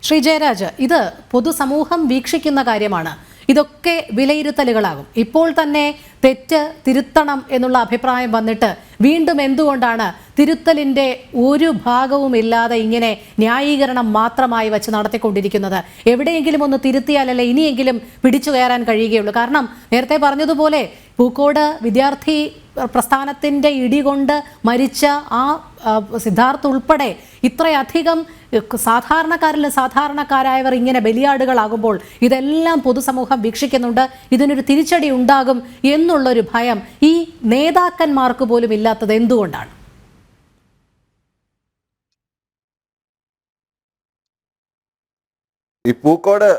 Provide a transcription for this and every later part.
ശ്രീ ജയരാജ്, ഇത് പൊതുസമൂഹം വീക്ഷിക്കുന്ന കാര്യമാണ്. ഇതൊക്കെ വിലയിരുത്തലുകളാകും. ഇപ്പോൾ തന്നെ തെറ്റ് തിരുത്തണം എന്നുള്ള അഭിപ്രായം വന്നിട്ട് വീണ്ടും എന്തുകൊണ്ടാണ് തിരുത്തലിൻ്റെ ഒരു ഭാഗവും ഇല്ലാതെ ഇങ്ങനെ ന്യായീകരണം മാത്രമായി വെച്ച് നടത്തിക്കൊണ്ടിരിക്കുന്നത്? എവിടെയെങ്കിലും ഒന്ന് തിരുത്തിയാലല്ലേ ഇനിയെങ്കിലും പിടിച്ചു കയറാൻ കഴിയുകയുള്ളൂ. കാരണം നേരത്തെ പറഞ്ഞതുപോലെ പൂക്കോട് വിദ്യാർത്ഥി പ്രസ്ഥാനത്തിൻ്റെ ഇടികൊണ്ട് മരിച്ച ആ സിദ്ധാർത്ഥ് ഉൾപ്പെടെ ഇത്രയധികം സാധാരണക്കാരായവർ ഇങ്ങനെ ബലിയാടുകളാകുമ്പോൾ ഇതെല്ലാം പൊതുസമൂഹം വീക്ഷിക്കുന്നുണ്ട്. ഇതിനൊരു തിരിച്ചടി ഉണ്ടാകും എന്നുള്ളൊരു ഭയം ഈ നേതാക്കന്മാർക്ക് പോലും ഇല്ലാത്തത് എന്തുകൊണ്ടാണ്? ഈ പൂക്കോട്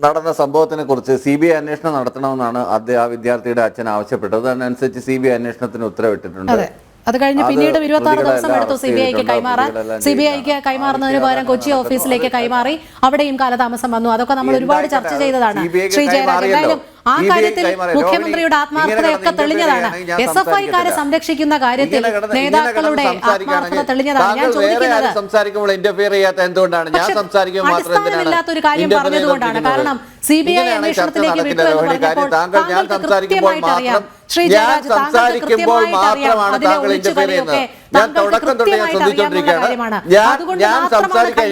നടന്ന സംഭവത്തിനെ കുറിച്ച് CBI അന്വേഷണം നടത്തണമെന്നാണ് ആ വിദ്യാർത്ഥിയുടെ അച്ഛൻ ആവശ്യപ്പെട്ടത്. അതിനനുസരിച്ച് CBI അന്വേഷണത്തിന് ഉത്തരവിട്ടിട്ടുണ്ട്. അത് കഴിഞ്ഞ് പിന്നീട് 26 ദിവസം എടുത്തു CBIക്ക് കൈമാറാൻ. CBIക്ക് കൈമാറുന്നതിന് പകരം കൊച്ചി ഓഫീസിലേക്ക് കൈമാറി. അവിടെയും കാലതാമസം വന്നു. അതൊക്കെ നമ്മൾ ഒരുപാട് ചർച്ച ചെയ്തതാണ്. ശ്രീ ജയരാജ്, എന്തായാലും ആ കാര്യത്തിൽ മുഖ്യമന്ത്രിയുടെ ആത്മാർത്ഥതയൊക്കെ തെളിഞ്ഞതാണ്. SFIക്കാരെ സംരക്ഷിക്കുന്ന കാര്യത്തിൽ നേതാക്കളുടെ ആത്മാർത്ഥത തെളിഞ്ഞതാണ്. ഞാൻ ചോദിക്കുന്നത് അടിസ്ഥാനമില്ലാത്തൊരു കാര്യം പറഞ്ഞതുകൊണ്ടാണ്. കാരണം CBI അന്വേഷണത്തിലേക്ക് വിട്ടു എന്ന് പറഞ്ഞപ്പോൾ താങ്കൾക്ക് കൃത്യമായിട്ട് അറിയാം. ശ്രീ ജയരാജ്, താങ്കൾക്ക് കൃത്യമായിട്ട് അറിയാം അതിലെ ഒളിച്ചുകളിയൊക്കെ താങ്കൾക്ക് കൃത്യമായിട്ട് അറിയാവുന്ന കാര്യമാണ്. അതുകൊണ്ട്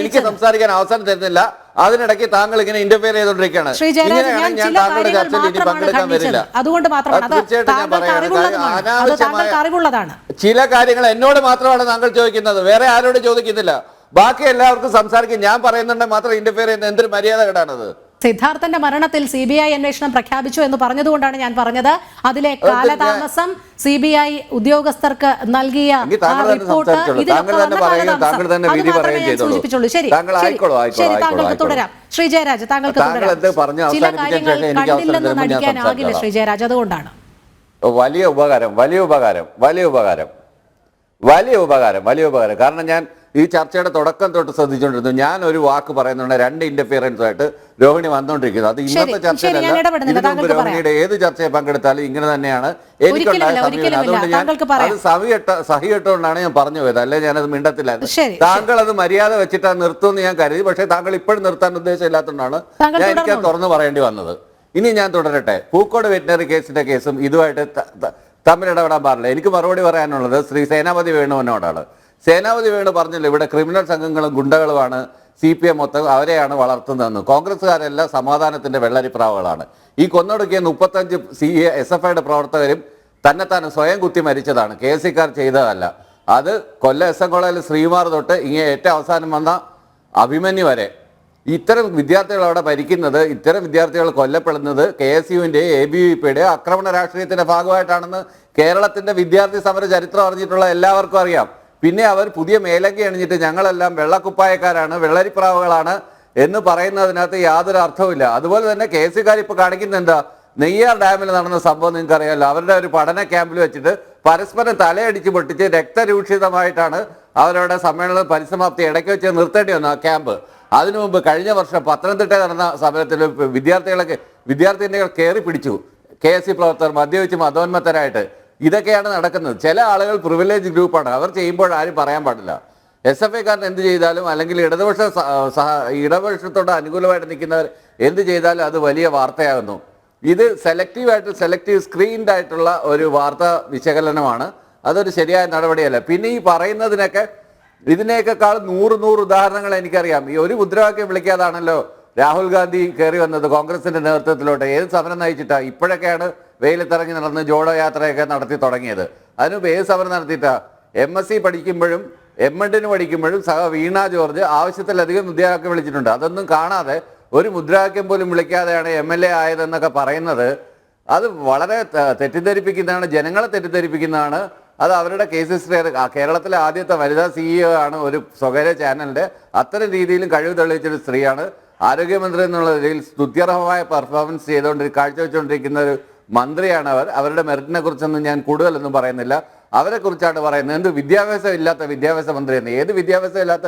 എനിക്ക് സംസാരിക്കാൻ അവസരം തരുന്നില്ല. അതിനിടയ്ക്ക് താങ്കൾ ഇങ്ങനെ ഇന്റർഫിയർ ചെയ്തുകൊണ്ടിരിക്കുകയാണ്. ഞാൻ താങ്കളുടെ ചർച്ചയിൽ ഇനി പങ്കെടുക്കാൻ വരില്ല. അറിവുള്ളതാണ്. ചില കാര്യങ്ങൾ എന്നോട് മാത്രമാണ് താങ്കൾ ചോദിക്കുന്നത്, വേറെ ആരോട് ചോദിക്കുന്നില്ല. ബാക്കി എല്ലാവർക്കും സംസാരിക്കും. ഞാൻ പറയുന്നുണ്ടെങ്കിൽ മാത്രം ഇന്റർഫിയർ ചെയ്യുന്ന എന്തൊരു മര്യാദ കേടാണത്? സിദ്ധാർത്ഥന്റെ മരണത്തിൽ CBI അന്വേഷണം പ്രഖ്യാപിച്ചു എന്ന് പറഞ്ഞതുകൊണ്ടാണ് ഞാൻ പറഞ്ഞത്. അതിലെ കാലതാമസം CBI ഉദ്യോഗസ്ഥർക്ക് നൽകിയ റിപ്പോർട്ട് സൂചിപ്പിച്ചുള്ളൂ. ശരി, താങ്കൾക്ക് തുടരാം. ശ്രീ ജയരാജ്, താങ്കൾക്ക് തുടരാം. ചില കാര്യങ്ങൾ കണ്ടില്ലെന്ന് നടിക്കാനാകില്ല ശ്രീ ജയരാജ്, അതുകൊണ്ടാണ്. വലിയ ഉപകാരം. കാരണം ഞാൻ ഈ ചർച്ചയുടെ തുടക്കം തൊട്ട് ശ്രദ്ധിച്ചുകൊണ്ടിരുന്നു. ഞാൻ ഒരു വാക്ക് പറയുന്നുണ്ട്, 2 ഇന്റർഫിയറൻസ് ആയിട്ട് രോഹിണി വന്നുകൊണ്ടിരിക്കുന്നത്. അത് ഇന്നത്തെ ചർച്ചയിലല്ല, രോഹിണിയുടെ ഏത് ചർച്ചയിൽ പങ്കെടുത്താലും ഇങ്ങനെ തന്നെയാണ് എനിക്കുണ്ടായ സമയം. അതുകൊണ്ട് ഞാൻ അത് സഹികെട്ടുകൊണ്ടാണ് ഞാൻ പറഞ്ഞു പോയത്, അല്ലെ ഞാനത് മിണ്ടത്തില്ലായിരുന്നു. താങ്കൾ അത് മര്യാദ വെച്ചിട്ട് നിർത്തുമെന്ന് ഞാൻ കരുതി. പക്ഷേ താങ്കൾ ഇപ്പോഴും നിർത്താൻ ഉദ്ദേശമില്ലാത്തതുകൊണ്ടാണ് ഞാൻ എനിക്കത് തുറന്നു പറയേണ്ടി വന്നത്. ഇനി ഞാൻ തുടരട്ടെ. പൂക്കോട് വെറ്റിനറി കേസിന്റെ കേസും ഇതുമായിട്ട് തമ്മിലിടപെടാൻ പാടില്ല. എനിക്ക് മറുപടി പറയാനുള്ളത് ശ്രീ സേനാപതി വേണുവിനോടാണ്. സേനാപതി വേണു പറഞ്ഞല്ലോ, ഇവിടെ ക്രിമിനൽ സംഘങ്ങളും ഗുണ്ടകളുമാണ് CPM മൊത്തം അവരെയാണ് വളർത്തുന്നതെന്ന്. കോൺഗ്രസ്സുകാരെല്ലാം സമാധാനത്തിന്റെ വെള്ളരിപ്രാവുകളാണ്. ഈ കൊന്നൊടുക്കിയ 35 SFIയുടെ പ്രവർത്തകരും തന്നെത്താൻ സ്വയം കുത്തി മരിച്ചതാണ്, KSCക്കാർ ചെയ്തതല്ല. അത് കൊല്ലം SM കോളേജിൽ ശ്രീകുമാർ തൊട്ട് ഇങ്ങനെ ഏറ്റവും അവസാനം വന്ന അഭിമന്യു വരെ ഇത്തരം വിദ്യാർത്ഥികൾ അവിടെ ഭരിക്കുന്നത്, ഇത്തരം വിദ്യാർത്ഥികൾ കൊല്ലപ്പെടുന്നത് KSUവിൻ്റെ ABVPയുടെ ആക്രമണ രാഷ്ട്രീയത്തിന്റെ ഭാഗമായിട്ടാണെന്ന് കേരളത്തിന്റെ വിദ്യാർത്ഥി സമര ചരിത്രം അറിഞ്ഞിട്ടുള്ള എല്ലാവർക്കും അറിയാം. പിന്നെ അവർ പുതിയ മേലങ്കി അണിഞ്ഞിട്ട് ഞങ്ങളെല്ലാം വെള്ളക്കുപ്പായക്കാരാണ്, വെള്ളരിപ്രാവുകളാണ് എന്ന് പറയുന്നതിനകത്ത് യാതൊരു അർത്ഥവുമില്ല. അതുപോലെ തന്നെ KSCക്കാർ ഇപ്പോൾ കാണിക്കുന്നത് എന്താ? നെയ്യാർ ഡാമിൽ നടന്ന സംഭവം നിങ്ങൾക്ക് അറിയാമല്ലോ. അവരുടെ ഒരു പഠന ക്യാമ്പിൽ വെച്ചിട്ട് പരസ്പരം തലയടിച്ച് പൊട്ടിച്ച് രക്തരൂക്ഷിതമായിട്ടാണ് അവരുടെ സമ്മേളനം പരിസമാപ്തി ഇടയ്ക്ക് വെച്ച് നിർത്തേണ്ടി വന്നു ആ ക്യാമ്പ്. അതിനു മുമ്പ് കഴിഞ്ഞ വർഷം പത്തനംതിട്ട നടന്ന സമരത്തിൽ വിദ്യാർത്ഥിനികൾ കയറി പിടിച്ചു KSC പ്രവർത്തകർ മദ്യവെച്ച് മതോന്മത്തരായിട്ട്. ഇതൊക്കെയാണ് നടക്കുന്നത്. ചില ആളുകൾ പ്രിവിലേജ് ഗ്രൂപ്പാണ്, അവർ ചെയ്യുമ്പോൾ ആരും പറയാൻ പാടില്ല. SFIക്കാരൻ എന്ത് ചെയ്താലും, അല്ലെങ്കിൽ ഇടതുപക്ഷത്തോട് അനുകൂലമായിട്ട് നിൽക്കുന്നവർ എന്ത് ചെയ്താലും അത് വലിയ വാർത്തയാകുന്നു. ഇത് സെലക്റ്റീവ് സ്ക്രീൻഡ് ആയിട്ടുള്ള ഒരു വാർത്താ വിശകലനമാണ്. അതൊരു ശരിയായ നടപടിയല്ല. പിന്നെ ഈ പറയുന്നതിനൊക്കെ ഇതിനേക്കാൾ 100 ഉദാഹരണങ്ങൾ എനിക്കറിയാം. ഈ ഒരു മുദ്രാവാക്യം വിളിക്കാതാണല്ലോ രാഹുൽ ഗാന്ധി കയറി വന്നത് കോൺഗ്രസിന്റെ നേതൃത്വത്തിലോട്ട്. ഏത് സമരം നയിച്ചിട്ടാ? ഇപ്പോഴൊക്കെയാണ് വെയിലത്തിറങ്ങി നടന്ന് ജോഡോ യാത്രയൊക്കെ നടത്തി തുടങ്ങിയത്. അതിനുമുമ്പ് ഏത് സമരം നടത്തിയിട്ടാ? MSc പഠിക്കുമ്പോഴും MEd പഠിക്കുമ്പോഴും വീണ ജോർജ് ആവശ്യത്തിലധികം മുദ്രാവാക്യം വിളിച്ചിട്ടുണ്ട്. അതൊന്നും കാണാതെ ഒരു മുദ്രാവാക്യം പോലും വിളിക്കാതെയാണ് MLA ആയതെന്നൊക്കെ പറയുന്നത് അത് വളരെ തെറ്റിദ്ധരിപ്പിക്കുന്നതാണ്, ജനങ്ങളെ തെറ്റിദ്ധരിപ്പിക്കുന്നതാണ്. അത് അവരുടെ കേസ് ഹിസ്റ്ററി. കേരളത്തിലെ ആദ്യത്തെ വനിതാ CEO ആണ് ഒരു സ്വകാര്യ ചാനലിന്റെ. അത്തരം രീതിയിലും കഴിവ് തെളിയിച്ചൊരു സ്ത്രീയാണ്. ആരോഗ്യമന്ത്രി എന്നുള്ള നിലയിൽ സ്തുത്യർഹമായ പെർഫോമൻസ് കാഴ്ചവെച്ചുകൊണ്ടിരിക്കുന്ന ഒരു മന്ത്രിയാണ് അവർ. അവരുടെ മെറിറ്റിനെ കുറിച്ചൊന്നും ഞാൻ കൂടുതലൊന്നും പറയുന്നില്ല. അവരെ കുറിച്ചാണ് പറയുന്നത്. എന്ത് വിദ്യാഭ്യാസം ഇല്ലാത്ത വിദ്യാഭ്യാസ മന്ത്രി എന്ന്? ഏത് വിദ്യാഭ്യാസം ഇല്ലാത്ത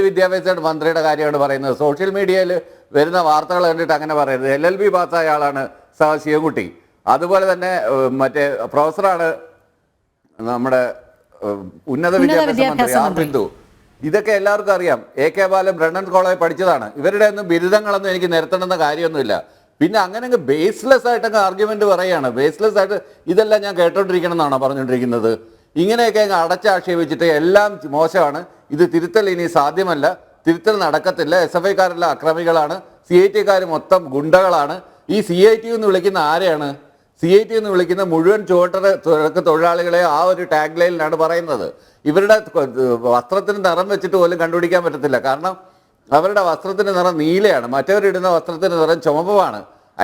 വിദ്യാഭ്യാസ മന്ത്രിയുടെ കാര്യമാണ് പറയുന്നത്? സോഷ്യൽ മീഡിയയിൽ വരുന്ന വാർത്തകൾ കണ്ടിട്ട് അങ്ങനെ പറയരുത്. LLB പാസ്സായ ആളാണ് ശിവൻകുട്ടി. അതുപോലെ തന്നെ മറ്റേ പ്രൊഫസറാണ് നമ്മുടെ ഉന്നത വിദ്യാഭ്യാസ മന്ത്രി ബിന്ദു. ഇതൊക്കെ എല്ലാവർക്കും അറിയാം. AK ബാലൻ ബ്രണ്ണൻ കോളേജ് പഠിച്ചതാണ്. ഇവരുടെ ഒന്നും ബിരുദങ്ങളൊന്നും എനിക്ക് നിരത്തണമെന്ന കാര്യമൊന്നുമില്ല. പിന്നെ അങ്ങനെ ബേസ്ലെസ് ആയിട്ടൊക്കെ ആർഗ്യുമെന്റ് പറയുകയാണ്. ബേസ്ലെസ് ആയിട്ട് ഇതെല്ലാം ഞാൻ കേട്ടോണ്ടിരിക്കണം എന്നാണോ പറഞ്ഞുകൊണ്ടിരിക്കുന്നത്? ഇങ്ങനെയൊക്കെ അങ്ങ് അടച്ചാക്ഷേപിച്ചിട്ട് എല്ലാം മോശമാണ്, ഇത് തിരുത്തൽ ഇനി സാധ്യമല്ല, തിരുത്തൽ നടക്കത്തില്ല, SFIക്കാരെല്ലാം അക്രമികളാണ്, CIT മൊത്തം ഗുണ്ടകളാണ്. ഈ CIT എന്ന് വിളിക്കുന്ന ആരെയാണ്? CIT എന്ന് വിളിക്കുന്ന മുഴുവൻ ചുവട്ട തൊഴിലാളികളെ ആ ഒരു ടാഗ് ലൈനിലാണ് പറയുന്നത്. ഇവരുടെ വസ്ത്രത്തിന് നിറം വെച്ചിട്ട് പോലും കണ്ടുപിടിക്കാൻ പറ്റത്തില്ല. കാരണം അവരുടെ വസ്ത്രത്തിന്റെ നിറം നീലയാണ്, മറ്റവരിടുന്ന വസ്ത്രത്തിന്റെ നിറം ചുമപ്പാണ്.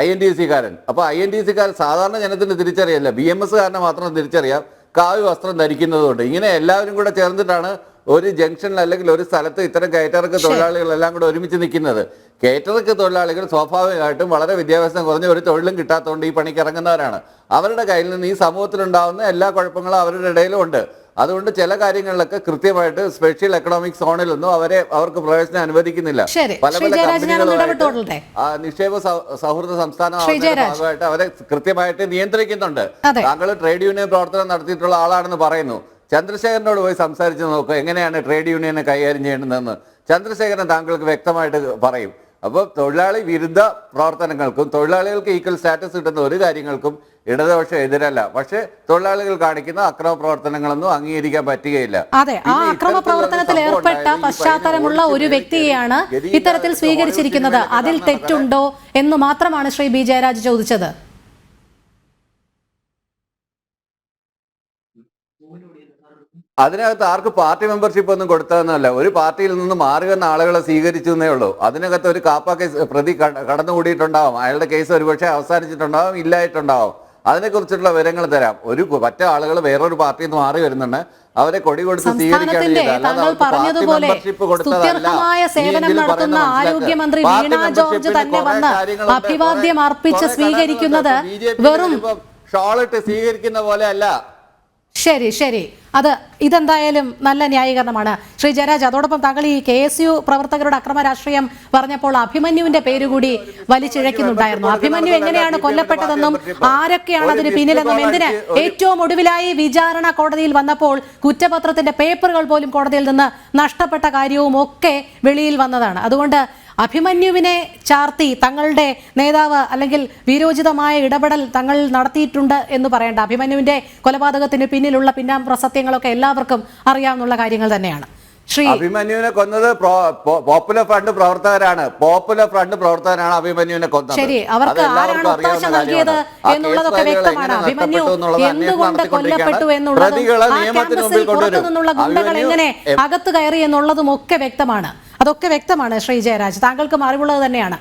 INTC-കാരൻ. അപ്പോൾ INTC-കാരൻ സാധാരണ ജനത്തിന് തിരിച്ചറിയില്ല, BMS-കാരനെ മാത്രം തിരിച്ചറിയാം കാവ്യ വസ്ത്രം ധരിക്കുന്നതുകൊണ്ട്. ഇങ്ങനെ എല്ലാവരും കൂടെ ചേർന്നിട്ടാണ് ഒരു ജംഗ്ഷനിൽ അല്ലെങ്കിൽ ഒരു സ്ഥലത്ത് ഇത്തരം കയറ്റിറക്ക് തൊഴിലാളികളെല്ലാം കൂടെ ഒരുമിച്ച് നിൽക്കുന്നത്. കയറ്റിറക്ക് തൊഴിലാളികൾ സ്വാഭാവികമായിട്ടും വളരെ വിദ്യാഭ്യാസം കുറഞ്ഞ ഒരു തൊഴിലും കിട്ടാത്തതുകൊണ്ട് ഈ പണിക്ക് ഇറങ്ങുന്നവരാണ്. അവരുടെ കയ്യിൽ നിന്ന് ഈ സമൂഹത്തിലുണ്ടാവുന്ന എല്ലാ കുഴപ്പങ്ങളും അവരുടെ ഇടയിലും ഉണ്ട്. അതുകൊണ്ട് ചില കാര്യങ്ങളിലൊക്കെ കൃത്യമായിട്ട് സ്പെഷ്യൽ എക്കണോമിക് സോണിലൊന്നും അവർക്ക് പ്രവേശനം അനുവദിക്കുന്നില്ല. പല പല കമ്പനികളുമായിട്ട് നിക്ഷേപ സൗഹൃദ സംസ്ഥാനമാകുന്നതിന്റെ ഭാഗമായിട്ട് അവരെ കൃത്യമായിട്ട് നിയന്ത്രിക്കുന്നുണ്ട്. താങ്കൾ ട്രേഡ് യൂണിയൻ പ്രവർത്തനം നടത്തിയിട്ടുള്ള ആളാണെന്ന് പറയുന്നു. ചന്ദ്രശേഖരനോട് പോയി സംസാരിച്ച് നോക്കുക എങ്ങനെയാണ് ട്രേഡ് യൂണിയനെ കൈകാര്യം ചെയ്യേണ്ടതെന്ന്. ചന്ദ്രശേഖരൻ താങ്കൾക്ക് വ്യക്തമായിട്ട് പറയും. അപ്പോൾ തൊഴിലാളി വിരുദ്ധ പ്രവർത്തനങ്ങൾക്കും തൊഴിലാളികൾക്ക് ഈക്വൽ സ്റ്റാറ്റസ് കിട്ടുന്ന ഒരു കാര്യങ്ങൾക്കും ഇടതുപക്ഷം എതിരല്ല. പക്ഷെ തൊഴിലാളികൾ കാണിക്കുന്ന അക്രമ പ്രവർത്തനങ്ങളൊന്നും അംഗീകരിക്കാൻ പറ്റുകയില്ല. അതെ, ആ അക്രമ പ്രവർത്തനത്തിൽ ഏർപ്പെട്ട പശ്ചാത്തലമുള്ള ഒരു വ്യക്തിയെയാണ് ഇത്തരത്തിൽ സ്വീകരിച്ചിരിക്കുന്നത്. അതിൽ തെറ്റുണ്ടോ എന്ന് മാത്രമാണ് ശ്രീ ബി ജയരാജ് ചോദിച്ചത്. അതിനകത്ത് ആർക്ക് പാർട്ടി മെമ്പർഷിപ്പ് ഒന്നും കൊടുത്തതെന്നല്ല, ഒരു പാർട്ടിയിൽ നിന്ന് മാറി വന്ന ആളുകളെ സ്വീകരിച്ചു എന്നേ ഉള്ളൂ. അതിനകത്ത് ഒരു കാപ്പ കേസ് പ്രതി കടന്നുകൂടിയിട്ടുണ്ടാവും, അയാളുടെ കേസ് ഒരുപക്ഷെ അവസാനിച്ചിട്ടുണ്ടാവും, ഇല്ലായിട്ടുണ്ടാവും. അതിനെക്കുറിച്ചുള്ള വിവരങ്ങൾ തരാം. മറ്റേ ആളുകൾ വേറൊരു പാർട്ടിയിൽ നിന്ന് മാറി വരുന്നുണ്ട്, അവരെ കൊടി കൊടുത്ത് സ്വീകരിക്കുകയാണ്. ആരോഗ്യമന്ത്രി വീണ ജോർജ് തന്നെ വന്ന് അഭിവാദ്യം അർപ്പിച്ച് സ്വീകരിക്കുന്നത് വെറും ഷോളിട്ട് സ്വീകരിക്കുന്ന പോലെ അല്ല. ശരി ശരി, ഇതെന്തായാലും നല്ല ന്യായീകരണമാണ് ശ്രീ ജയരാജ്. അതോടൊപ്പം താങ്കൾ ഈ KSU പ്രവർത്തകരുടെ അക്രമ രാഷ്ട്രീയം പറഞ്ഞപ്പോൾ അഭിമന്യുവിന്റെ പേര് കൂടി വലിച്ചിഴയ്ക്കുന്നുണ്ടായിരുന്നു. അഭിമന്യു എങ്ങനെയാണ് കൊല്ലപ്പെട്ടതെന്നും ആരൊക്കെയാണ് അതിന് പിന്നിലെന്നും എന്തിന് ഏറ്റവും ഒടുവിലായി വിചാരണ കോടതിയിൽ വന്നപ്പോൾ കുറ്റപത്രത്തിന്റെ പേപ്പറുകൾ പോലും കോടതിയിൽ നിന്ന് നഷ്ടപ്പെട്ട കാര്യവും ഒക്കെ വെളിയിൽ വന്നതാണ്. അതുകൊണ്ട് അഭിമന്യുവിനെ ചാർത്തി തങ്ങളുടെ നേതാവ് അല്ലെങ്കിൽ വീരോചിതമായ ഇടപെടൽ തങ്ങൾ നടത്തിയിട്ടുണ്ട് എന്ന് പറയേണ്ട, അഭിമന്യുവിന്റെ കൊലപാതകത്തിന് പിന്നിലുള്ള പിന്നാമ്പുറ സത്യങ്ങളൊക്കെ എല്ലാവർക്കും അറിയാവുന്ന കാര്യങ്ങൾ തന്നെയാണ്. അഭിമന്യുവിനെ കൊന്നത് പോപ്പുലർ ഫ്രണ്ട് പ്രവർത്തകരാണ്. അഭിമന്യുവിനെ കൊന്നത്. ശരി, അവർക്ക് ആരാണ് ഒത്താശ നൽകിയത് എന്നുള്ളതൊക്കെ വ്യക്തമാണ്. അഭിമന്യു എന്തുകൊണ്ട് കൊല്ലപ്പെട്ടു എന്നുള്ളതും ക്യാമ്പസിൽ പുറത്തു നിന്നുള്ള ഗുണ്ടകൾ എങ്ങനെ അകത്ത് കയറി എന്നുള്ളതും ഒക്കെ വ്യക്തമാണ്. അതൊക്കെ വ്യക്തമാണ് ശ്രീ ജയരാജ്, താങ്കൾക്കും അറിവുള്ളത് തന്നെയാണ്.